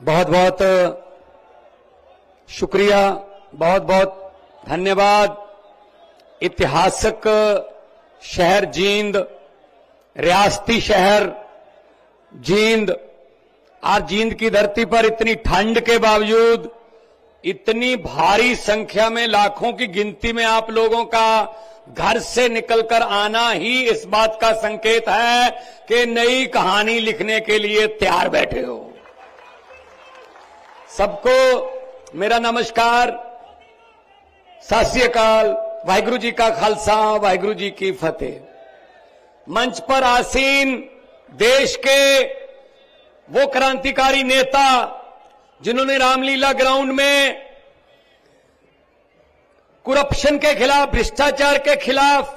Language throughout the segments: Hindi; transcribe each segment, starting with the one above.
बहुत बहुत शुक्रिया, बहुत बहुत धन्यवाद। ऐतिहासिक शहर जींद, रियासती शहर जींद, और जींद की धरती पर इतनी ठंड के बावजूद इतनी भारी संख्या में, लाखों की गिनती में आप लोगों का घर से निकलकर आना ही इस बात का संकेत है कि नई कहानी लिखने के लिए तैयार बैठे हो। सबको मेरा नमस्कार, सत श्री अकाल, वाहिगुरु जी का खालसा, वाहिगुरु जी की फतेह। मंच पर आसीन देश के वो क्रांतिकारी नेता जिन्होंने रामलीला ग्राउंड में करप्शन के खिलाफ, भ्रष्टाचार के खिलाफ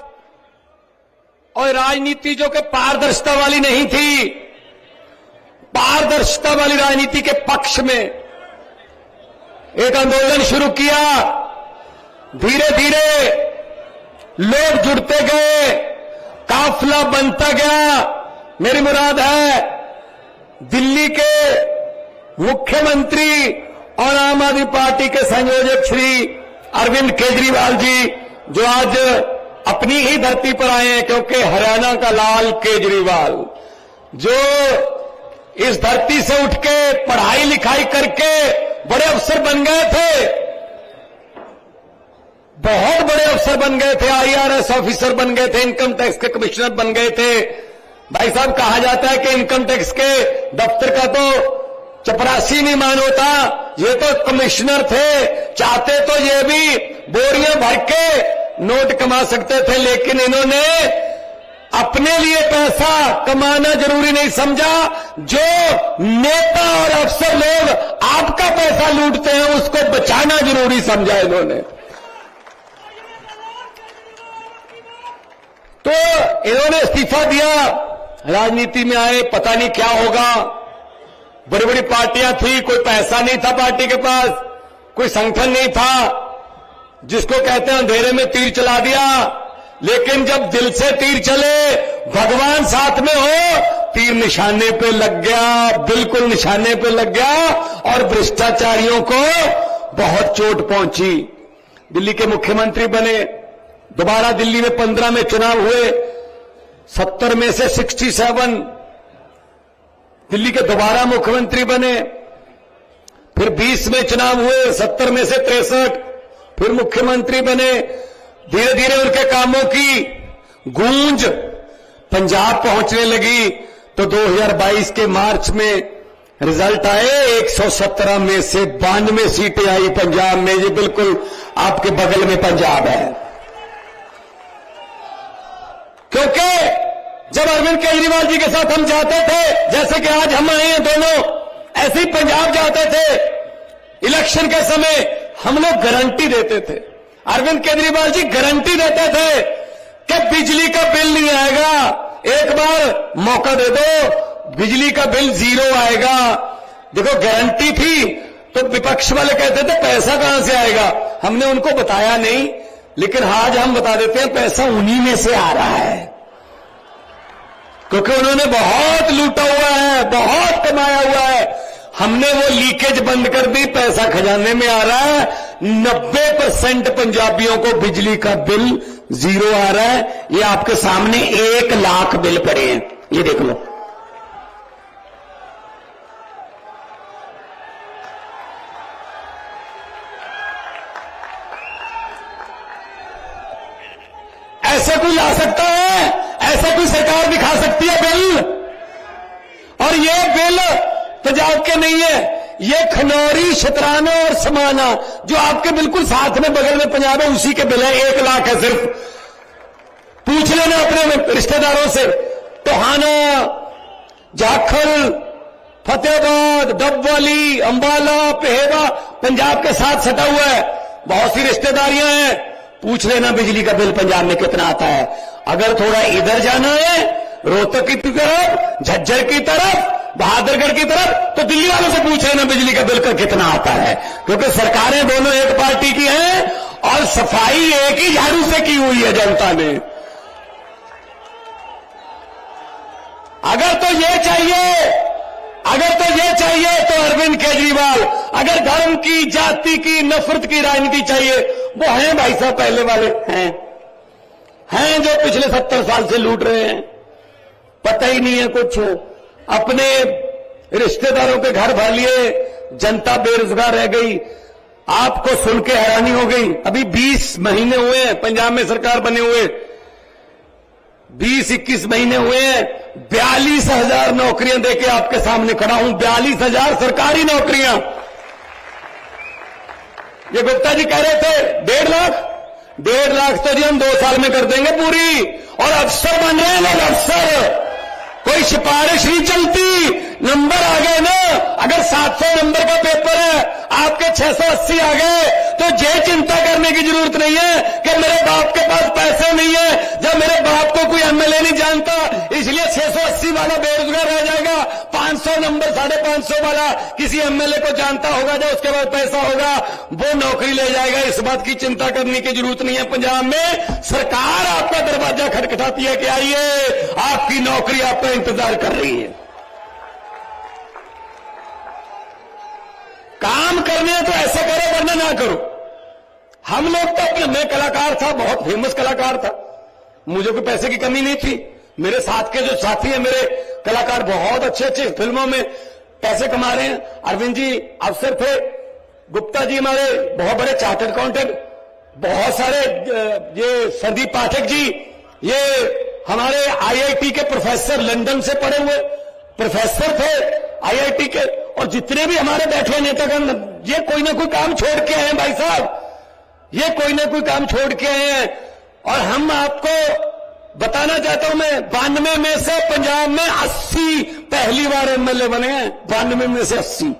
और राजनीति जो कि पारदर्शिता वाली नहीं थी, पारदर्शिता वाली राजनीति के पक्ष में एक आंदोलन शुरू किया। धीरे धीरे लोग जुड़ते गए, काफिला बनता गया। मेरी मुराद है दिल्ली के मुख्यमंत्री और आम आदमी पार्टी के संयोजक श्री अरविंद केजरीवाल जी, जो आज अपनी ही धरती पर आए हैं, क्योंकि हरियाणा का लाल केजरीवाल जो इस धरती से उठ के पढ़ाई लिखाई करके बड़े अफसर बन गए थे, बहुत बड़े अफसर बन गए थे, IRS ऑफिसर बन गए थे, इनकम टैक्स के कमिश्नर बन गए थे। भाई साहब, कहा जाता है कि इनकम टैक्स के दफ्तर का तो चपरासी नहीं मान होता, ये तो कमिश्नर थे। चाहते तो ये भी बोरियां भर के नोट कमा सकते थे, लेकिन इन्होंने अपने लिए पैसा कमाना जरूरी नहीं समझा। जो नेता और अफसर लोग आपका पैसा लूटते हैं, उसको बचाना जरूरी समझा इन्होंने। तो इन्होंने इस्तीफा दिया, राजनीति में आए, पता नहीं क्या होगा। बड़ी बड़ी पार्टियां थी, कोई पैसा नहीं था पार्टी के पास, कोई संगठन नहीं था, जिसको कहते हैं अंधेरे में तीर चला दिया। लेकिन जब दिल से तीर चले, भगवान साथ में हो, तीर निशाने पे लग गया, बिल्कुल निशाने पे लग गया, और भ्रष्टाचारियों को बहुत चोट पहुंची। दिल्ली के मुख्यमंत्री बने, दोबारा दिल्ली में 15 में चुनाव हुए, 70 में से 67 दिल्ली के दोबारा मुख्यमंत्री बने। फिर 20 में चुनाव हुए, 70 में से 63 फिर मुख्यमंत्री बने। धीरे धीरे उनके कामों की गूंज पंजाब पहुंचने लगी, तो 2022 के मार्च में रिजल्ट आए, 117 में से 92 सीटें आई पंजाब में। ये बिल्कुल आपके बगल में पंजाब है। क्योंकि जब अरविंद केजरीवाल जी के साथ हम जाते थे, जैसे कि आज हम आए हैं दोनों, ऐसे ही पंजाब जाते थे, इलेक्शन के समय हम लोग गारंटी देते थे, अरविंद केजरीवाल जी गारंटी देते थे कि बिजली का बिल नहीं आएगा, एक बार मौका दे दो, बिजली का बिल 0 आएगा। देखो, गारंटी थी। तो विपक्ष वाले कहते थे पैसा कहां से आएगा, हमने उनको बताया नहीं, लेकिन आज हम बता देते हैं पैसा उन्हीं में से आ रहा है, क्योंकि उन्होंने बहुत लूटा हुआ है, बहुत कमाया हुआ है। हमने वो लीकेज बंद कर दी, पैसा खजाने में आ रहा है। 90% पंजाबियों को बिजली का बिल 0 आ रहा है। ये आपके सामने 1 लाख बिल पड़े हैं, ये देख लो। ऐसे कोई ला सकता है? ऐसा कोई सरकार दिखा सकती है बिल? और ये बिल पंजाब के नहीं है, ये खनौरी, शतराना और समाना, जो आपके बिल्कुल साथ में बगल में पंजाब है, उसी के बिल है। 1 लाख है सिर्फ। पूछ लेना अपने रिश्तेदारों से। टोहाना, जाखल, फतेहाबाद, डबवाली, अंबाला, पेहेवा पंजाब के साथ सटा हुआ है, बहुत सी रिश्तेदारियां हैं। पूछ लेना बिजली का बिल पंजाब में कितना आता है। अगर थोड़ा इधर जाना है, रोहतक की तरफ, झज्जर की तरफ, बहादुरगढ़ की तरफ, तो दिल्ली वालों से पूछ लेना बिजली का बिल का कितना आता है, क्योंकि सरकारें दोनों एक पार्टी की हैं और सफाई एक ही झाड़ू से की हुई है जनता ने। अगर तो ये चाहिए अगर तो ये चाहिए तो अरविंद केजरीवाल, अगर धर्म की, जाति की, नफरत की राजनीति चाहिए, वो हैं भाई साहब, पहले वाले हैं जो पिछले 70 साल से लूट रहे हैं। पता ही नहीं है कुछ, अपने रिश्तेदारों के घर भर लिए, जनता बेरोजगार रह गई। आपको सुन के हैरानी हो गई, अभी 20 महीने हुए हैं पंजाब में सरकार बने हुए, 20-21 महीने हुए हैं, 42,000 नौकरियां देके आपके सामने खड़ा हूं। 42,000 सरकारी नौकरियां। ये गुप्ता जी कह रहे थे 1.5 लाख तो जी हम 2 साल में कर देंगे पूरी, और अफसर बन रहे हैं लोग, अफसर। कोई सिफारिश नहीं चलती, नंबर आ गए ना। अगर 700 नंबर का पेपर है, आपके 680 आ गए, तो ये चिंता करने की जरूरत नहीं है कि मेरे बाप के पास पैसे नहीं है, जब मेरे बाप को कोई एमएलए नहीं जानता, इसलिए 680 वाला बेरोजगार रह जाएगा। 500 नंबर, 550 वाला किसी एमएलए को जानता होगा, जब उसके पास पैसा होगा वो नौकरी ले जाएगा। इस बात की चिंता करने की जरूरत नहीं है। पंजाब में सरकार आपका दरवाजा खटखटाती है कि आइए, आपकी नौकरी आपका इंतजार कर रही है। काम करने हैं तो ऐसा करो, वरना ना करो। हम लोग तो अपने, मैं कलाकार था, बहुत फेमस कलाकार था, मुझे कोई पैसे की कमी नहीं थी। मेरे साथ के जो साथी हैं मेरे कलाकार, बहुत अच्छे अच्छे फिल्मों में पैसे कमा रहे हैं। अरविंद जी अफसर थे, गुप्ता जी हमारे बहुत बड़े चार्टर्ड अकाउंटेंट, बहुत सारे, ये संदीप पाठक जी, ये हमारे आईआईटी के प्रोफेसर, लंदन से पढ़े हुए प्रोफेसर थे आईआईटी के। और जितने भी हमारे बैठे नेतागण, ये कोई ना कोई काम छोड़ के आए हैं भाई साहब, ये कोई ना कोई काम छोड़ के आए हैं। और हम आपको बताना चाहता हूं, मैं 92 में से पंजाब में 80 पहली बार एमएलए बने हैं, 92 में से 80।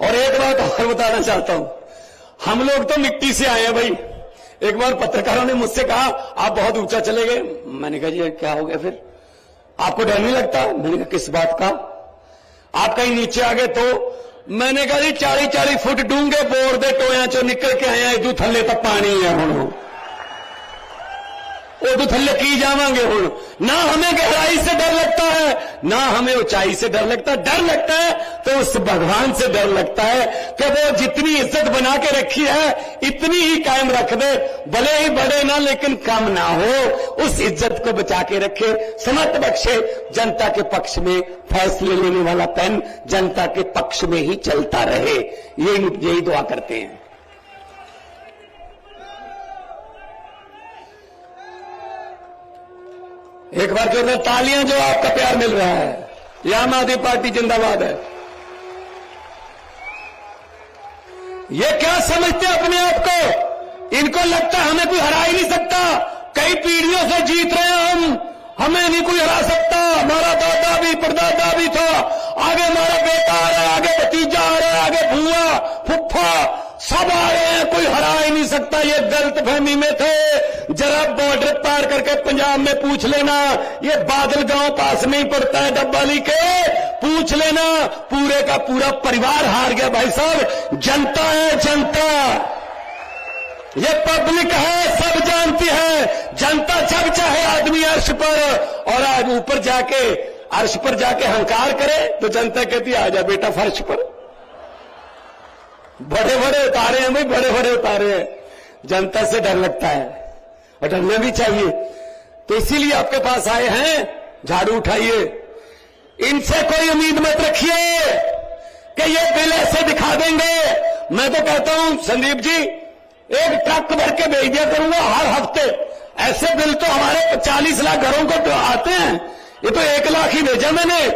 और एक बात और बताना चाहता हूं, हम लोग तो मिट्टी से आए हैं भाई। एक बार पत्रकारों ने मुझसे कहा आप बहुत ऊंचा चले गए। मैंने कहा जी क्या हो गया फिर, आपको डर नहीं लगता? मैंने कहा किस बात का? आप कहीं नीचे आ गए तो? मैंने कहा जी 40-40 फुट डूंगे बोर दे टोया चो निकल के आया, इदू थल्ले तक पानी है हूं, उदू थल्ले की जावांगे हूं। ना हमें गहराई से डर लगता है, ना हमें ऊंचाई से डर लगता है। डर लगता है तो उस भगवान से डर लगता है कि वो जितनी इज्जत बना के रखी है इतनी ही कायम रख दे, भले ही बढ़े ना लेकिन कम ना हो। उस इज्जत को बचा के रखे, समत बख्शे, जनता के पक्ष में फैसले लेने वाला पेन जनता के पक्ष में ही चलता रहे, यही दुआ करते हैं। एक बार जो तालियां, जो आपका प्यार मिल रहा है, ये आम आदमी पार्टी जिंदाबाद है। ये क्या समझते हैं अपने आप को? इनको लगता है हमें कोई हरा ही नहीं सकता, कई पीढ़ियों से जीत रहे हैं हम, हमें नहीं कोई हरा सकता। हमारा दादा भी, परदादा भी था, आगे हमारा बेटा आ रहा है, आगे भतीजा आ रहा है, आगे भूआ, फुफ्फा सब आ रहे हैं, कोई हरा ही नहीं सकता। ये गलतफहमी में थे। जरा बॉर्डर पार करके पंजाब में पूछ लेना, ये बादल गांव पास में ही पड़ता है डब्बाली के, पूछ लेना, पूरे का पूरा परिवार हार गया भाई साहब। जनता है, जनता, ये पब्लिक है, सब जानती है। जनता जब चाहे आदमी अर्श पर, और आज ऊपर जाके अर्श पर जाके हंकार करे तो जनता कहती है आजा बेटा फर्श पर। बड़े बड़े उतारे हैं भाई, बड़े बड़े उतारे हैं। जनता से डर लगता है और डरना भी चाहिए, तो इसीलिए आपके पास आए हैं। झाड़ू उठाइए, इनसे कोई उम्मीद मत रखिए कि ये बिल ऐसे दिखा देंगे। मैं तो कहता हूं संदीप जी, एक ट्रक भर के भेज दिया करूंगा हर हफ्ते। ऐसे बिल तो हमारे 40 लाख घरों को तो आते हैं, ये तो 1 लाख ही भेजा मैंने।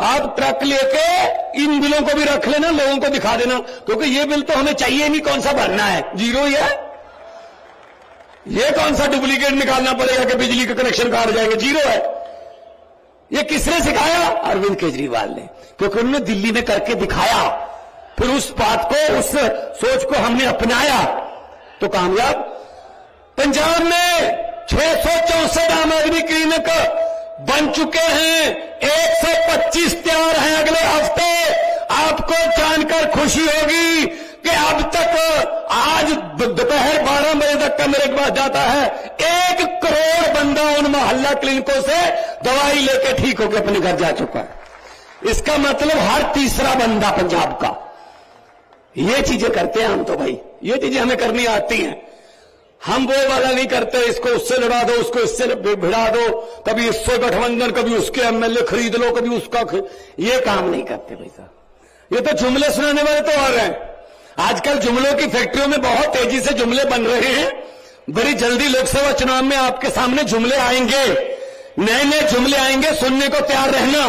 आप ट्रक लेके इन बिलों को भी रख लेना, लोगों को दिखा देना, क्योंकि ये बिल तो हमें चाहिए नहीं। कौन सा भरना है? जीरो ही है। ये कौन सा डुप्लीकेट निकालना पड़ेगा कि बिजली का कनेक्शन काट जाएगा? जीरो है। ये किसने सिखाया? अरविंद केजरीवाल ने, क्योंकि उन्होंने दिल्ली में करके दिखाया। फिर उस बात को, उस सोच को हमने अपनाया तो कामयाब। पंजाब में 664 आम आदमी क्लिनिक बन चुके हैं, 125 तैयार हैं अगले हफ्ते। आपको जानकर खुशी होगी कि अब तक आज दोपहर 12 बजे तक का मेरे पास जाता है 1 करोड़ बंदा उन मोहल्ला क्लिनिकों से दवाई लेके ठीक होकर अपने घर जा चुका है। इसका मतलब हर तीसरा बंदा पंजाब का ये चीजें करते हैं। हम तो भाई ये चीजें हमें करनी आती हैं। हम वो वाला नहीं करते, इसको उससे लड़ा दो, उसको इससे भिड़ा दो, कभी इससे गठबंधन, कभी उसके एमएलए खरीद लो, कभी उसका ये काम नहीं करते भाई साहब। ये तो जुमले सुनाने वाले तो और हैं। आजकल जुमलों की फैक्ट्रियों में बहुत तेजी से जुमले बन रहे हैं। बड़ी जल्दी लोकसभा चुनाव में आपके सामने जुमले आएंगे, नए नए जुमले आएंगे, सुनने को तैयार रहना।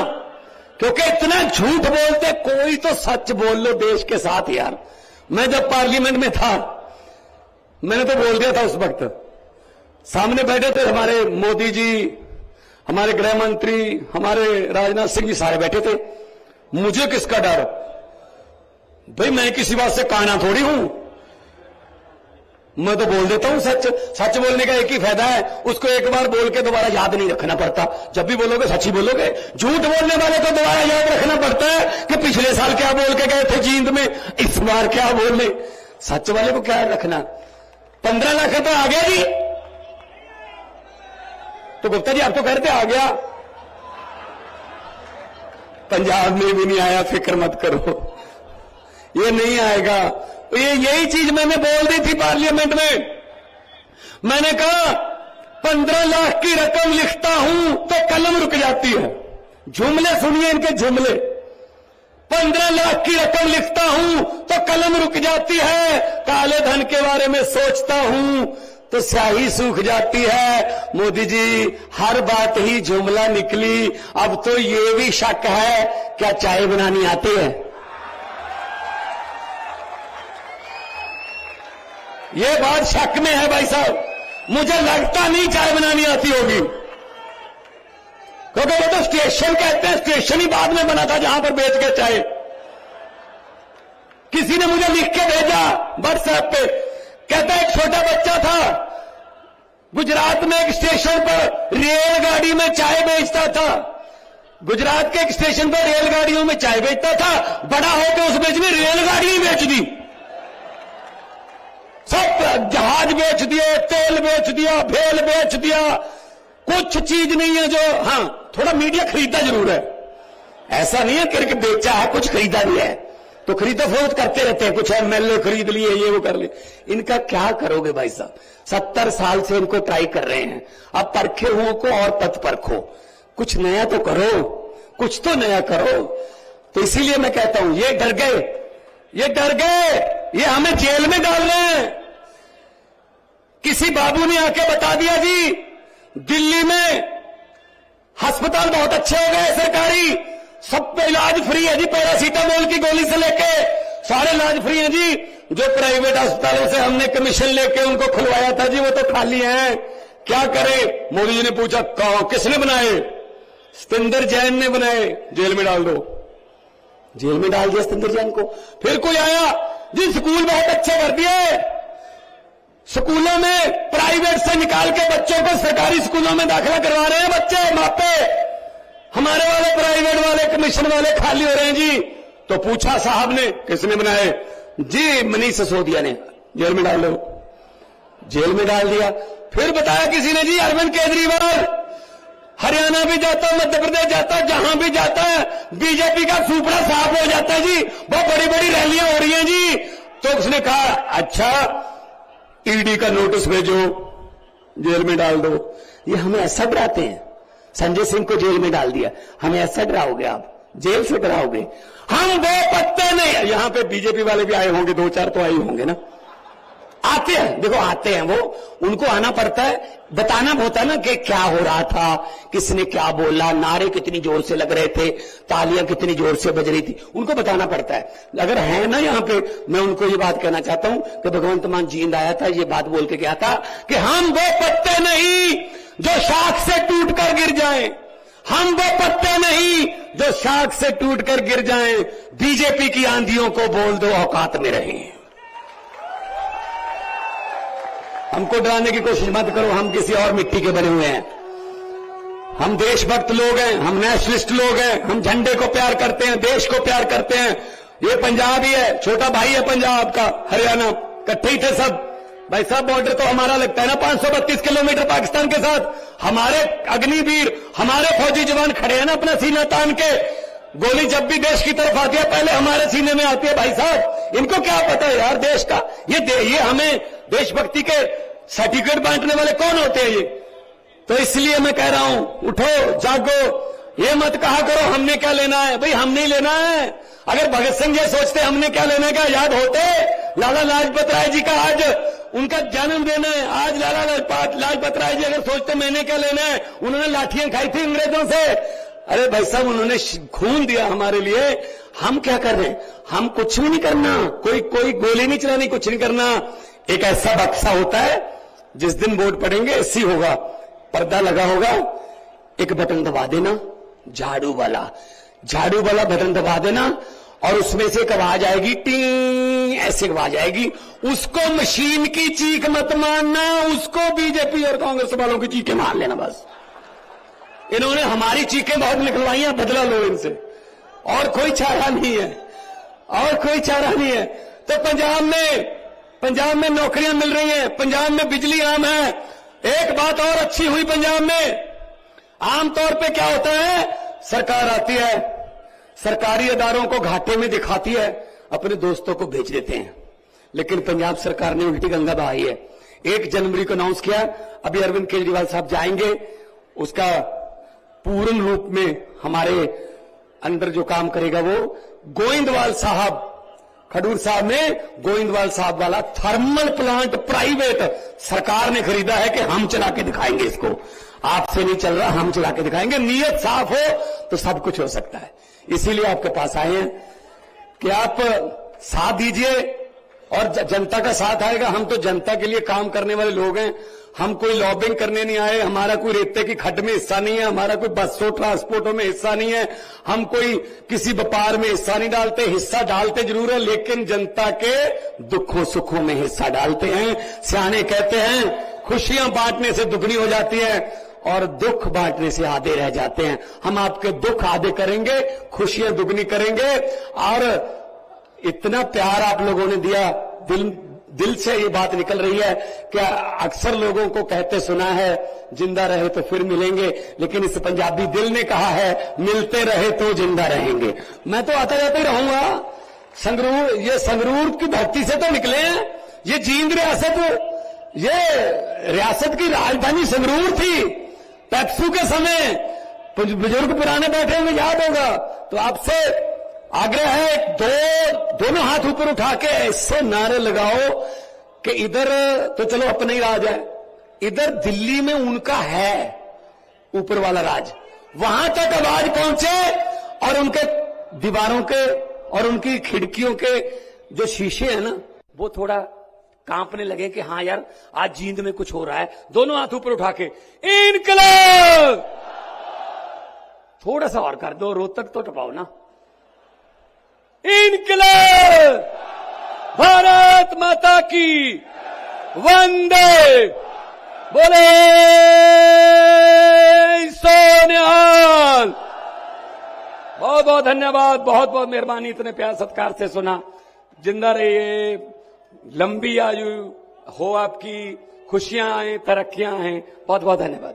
क्योंकि इतना झूठ बोलते, कोई तो सच बोल लो देश के साथ यार। मैं जब पार्लियामेंट में था मैंने तो बोल दिया था, उस वक्त सामने बैठे थे हमारे मोदी जी, हमारे गृह मंत्री, हमारे राजनाथ सिंह जी, सारे बैठे थे। मुझे किसका डर भाई, मैं किसी बात से काना थोड़ी हूं। मैं तो बोल देता हूं सच। सच बोलने का एक ही फायदा है, उसको एक बार बोल के दोबारा याद नहीं रखना पड़ता। जब भी बोलोगे सच ही बोलोगे। झूठ बोलने वाले को दोबारा याद रखना पड़ता है कि पिछले साल क्या बोल के गए थे जींद में, इस बार क्या बोले। सच वाले को क्या रखना। 15 लाख रुपए आ गया जी, तो गुप्ता जी आप तो कहते आ गया, पंजाब में भी नहीं आया, फिक्र मत करो, ये नहीं आएगा। ये यही चीज मैंने बोल दी थी पार्लियामेंट में। मैंने कहा 15 लाख की रकम लिखता हूं तो कलम रुक जाती है। जुमले सुनिए इनके जुमले। 15 लाख की रकम लिखता हूं तो कलम रुक जाती है, काले धन के बारे में सोचता हूं तो स्याही सूख जाती है। मोदी जी हर बात ही जुमला निकली। अब तो ये भी शक है क्या चाय बनानी आती है। ये बात शक में है भाई साहब। मुझे लगता नहीं चाय बनानी आती होगी, क्योंकि वो तो स्टेशन कहते हैं, स्टेशन ही बाद में बना था जहां पर बेच के चाय। किसी ने मुझे लिख के भेजा व्हाट्सएप पे, कहता एक छोटा बच्चा था गुजरात में एक स्टेशन पर रेलगाड़ी में चाय बेचता था। गुजरात के एक स्टेशन पर रेलगाड़ियों में चाय बेचता था, बड़ा होकर उस बीच में रेलगाड़ी ही बेच दी। सब जहाज बेच दिए, तेल बेच दिया, भेल बेच दिया। कुछ चीज नहीं है जो, हां थोड़ा मीडिया खरीदा जरूर है। ऐसा नहीं है कि बेचा है, कुछ खरीदा भी है तो खरीदो फरोख्त करते रहते हैं। कुछ एमएलए खरीद लिए, ये वो कर लिए। इनका क्या करोगे भाई साहब। 70 साल से इनको ट्राई कर रहे हैं। अब परखे हुओं को और पथ परखो, कुछ नया तो करो, कुछ तो नया करो। तो इसीलिए मैं कहता हूं ये डर गए, ये डर गए, ये हमें जेल में डाल रहे हैं। किसी बाबू ने आके बता दिया जी दिल्ली में अस्पताल बहुत अच्छे हो गए सरकारी, सब पे इलाज फ्री है जी, पैरासीटामोल की गोली से लेके सारे इलाज फ्री है जी। जो प्राइवेट अस्पतालों से हमने कमीशन लेके उनको खुलवाया था जी, वो तो खाली है। क्या करे। मोदी जी ने पूछा किसने बनाए, सतिंदर जैन ने बनाए, जेल में डाल दो। जेल में डाल दिया सतिंदर जैन को। फिर कोई आया जी स्कूल बहुत अच्छे कर दिए, स्कूलों में प्राइवेट से निकाल के बच्चों को सरकारी स्कूलों में दाखिला करवा रहे हैं बच्चे मापे। हमारे वाले प्राइवेट वाले कमीशन वाले खाली हो रहे हैं जी। तो पूछा साहब ने किसने बनाए जी, मनीष सिसोदिया ने, जेल में डाल दो। जेल में डाल दिया। फिर बताया किसी ने जी अरविंद केजरीवाल हरियाणा भी जाता, मध्य प्रदेश जाता, जहां भी जाता है बीजेपी का सुपड़ा साफ हो जाता है जी, बहुत बड़ी बड़ी रैलियां हो रही हैं जी। तो उसने कहा अच्छा ईडी का नोटिस भेजो, जेल में डाल दो। ये हमें ऐसा डराते हैं। संजय सिंह को जेल में डाल दिया, हमें ऐसा डराओगे आप, जेल से डराओगे। हम वो पत्ते नहीं। यहां पे बीजेपी वाले भी आए होंगे, 2-4 तो आए होंगे ना, आते हैं, देखो आते हैं वो, उनको आना पड़ता है, बताना होता है ना कि क्या हो रहा था, किसने क्या बोला, नारे कितनी जोर से लग रहे थे, तालियां कितनी जोर से बज रही थी, उनको बताना पड़ता है। अगर है ना यहां पे, मैं उनको ये बात कहना चाहता हूं कि भगवंत मान जींद आया था, ये बात बोल के गया था कि हम वो पत्ते नहीं जो शाख से टूट कर गिर जाएं, हम वो पत्ते नहीं जो शाख से टूट कर गिर जाएं। बीजेपी की आंधियों को बोल दो औकात में रहें। हमको डराने की कोशिश मत करो, हम किसी और मिट्टी के बने हुए हैं। हम देशभक्त लोग हैं, हम नेशनलिस्ट लोग हैं, हम झंडे को प्यार करते हैं, देश को प्यार करते हैं। ये पंजाब ही है, छोटा भाई है पंजाब का, हरियाणा, इकट्ठे ही थे सब। भाई साहब बॉर्डर तो हमारा लगता है ना 532 किलोमीटर पाकिस्तान के साथ, हमारे अग्निवीर, हमारे फौजी जवान खड़े हैं ना अपना सीना तान के। गोली जब भी देश की तरफ आती है पहले हमारे सीने में आती है भाई साहब। इनको क्या पता है यार देश का? ये हमें देशभक्ति के सर्टिफिकेट बांटने वाले कौन होते हैं ये? तो इसलिए मैं कह रहा हूं, उठो जागो, ये मत कहा करो हमने क्या लेना है। भाई हम नहीं लेना है। अगर भगत सिंह ये सोचते हमने क्या लेने का, याद होते लाला लाजपत राय जी का आज उनका जन्मदिन है। आज लाला लाजपत राय जी अगर सोचते मैंने क्या लेना है, उन्होंने लाठियां खाई थी अंग्रेजों से। अरे भाई साहब उन्होंने खून दिया हमारे लिए। हम क्या कर रहे हैं? हम कुछ भी नहीं करना, कोई गोली नहीं चलानी, कुछ नहीं करना। एक ऐसा बक्सा होता है जिस दिन वोट पड़ेंगे ऐसी होगा, पर्दा लगा होगा, एक बटन दबा देना, झाड़ू वाला बटन दबा देना और उसमें से एक आवाज आएगी, टिंग ऐसे आवाज आएगी। उसको मशीन की चीख मत मानना, उसको बीजेपी और कांग्रेस वालों की चीखें मान लेना बस। इन्होंने हमारी चीखें बहुत निकलवाई हैं, बदला लो इनसे। और कोई चारा नहीं है, और कोई चारा नहीं है। तो पंजाब में नौकरियां मिल रही हैं, पंजाब में बिजली आम है। एक बात और अच्छी हुई पंजाब में, आमतौर पे क्या होता है, सरकार आती है, सरकारी इदारों को घाटे में दिखाती है, अपने दोस्तों को भेज देते हैं। लेकिन पंजाब सरकार ने उल्टी गंगा बहाई है। 1 जनवरी को अनाउंस किया, अभी अरविंद केजरीवाल साहब जाएंगे, उसका पूर्ण रूप में हमारे अंदर जो काम करेगा वो गोविंदवाल साहब, खडूर साहब ने गोविंदवाल साहब वाला थर्मल प्लांट प्राइवेट सरकार ने खरीदा है कि हम चला के दिखाएंगे इसको। आपसे नहीं चल रहा, हम चला के दिखाएंगे। नीयत साफ हो तो सब कुछ हो सकता है। इसीलिए आपके पास आए हैं कि आप साथ दीजिए और जनता का साथ आएगा। हम तो जनता के लिए काम करने वाले लोग हैं। हम कोई लॉबिंग करने नहीं आए, हमारा कोई रेते की खड्ड में हिस्सा नहीं है, हमारा कोई बसों ट्रांसपोर्टों में हिस्सा नहीं है, हम कोई किसी व्यापार में हिस्सा नहीं डालते। हिस्सा डालते जरूर है लेकिन जनता के दुखों सुखों में हिस्सा डालते हैं। सियाने कहते हैं खुशियां बांटने से दुगनी हो जाती है और दुख बांटने से आधे रह जाते हैं। हम आपके दुख आधे करेंगे, खुशियां दुगनी करेंगे। और इतना प्यार आप लोगों ने दिया, दिल से ये बात निकल रही है कि अक्सर लोगों को कहते सुना है जिंदा रहे तो फिर मिलेंगे, लेकिन इस पंजाबी दिल ने कहा है मिलते रहे तो जिंदा रहेंगे। मैं तो आता जाता ही रहूंगा। संगरूर, ये संगरूर की धरती से तो निकले हैं, ये जींद रियासत, ये रियासत की राजधानी संगरूर थी। पेप्सू के समय बुजुर्ग पुराने बैठे हुए याद होगा। तो आपसे आग्रह है, दोनों हाथ ऊपर उठा के ऐसे नारे लगाओ कि इधर तो चलो अपना ही राज है, इधर दिल्ली में उनका है ऊपर वाला राज, वहां तक आवाज पहुंचे और उनके दीवारों के और उनकी खिड़कियों के जो शीशे हैं ना वो थोड़ा कांपने लगे कि हाँ यार आज जींद में कुछ हो रहा है। दोनों हाथ ऊपर उठा के इनकलाब, थोड़ा सा और कर दो, रोहतक तो टपाओ ना। इनकलाब, भारत माता की वंदे, बोले सोनिहाल। बहुत बहुत धन्यवाद, बहुत बहुत मेहरबानी, इतने प्यार सत्कार से सुना। जिंदा रहिए, लंबी आयु हो आपकी, खुशियां आए, तरक्कियां आए। बहुत बहुत धन्यवाद।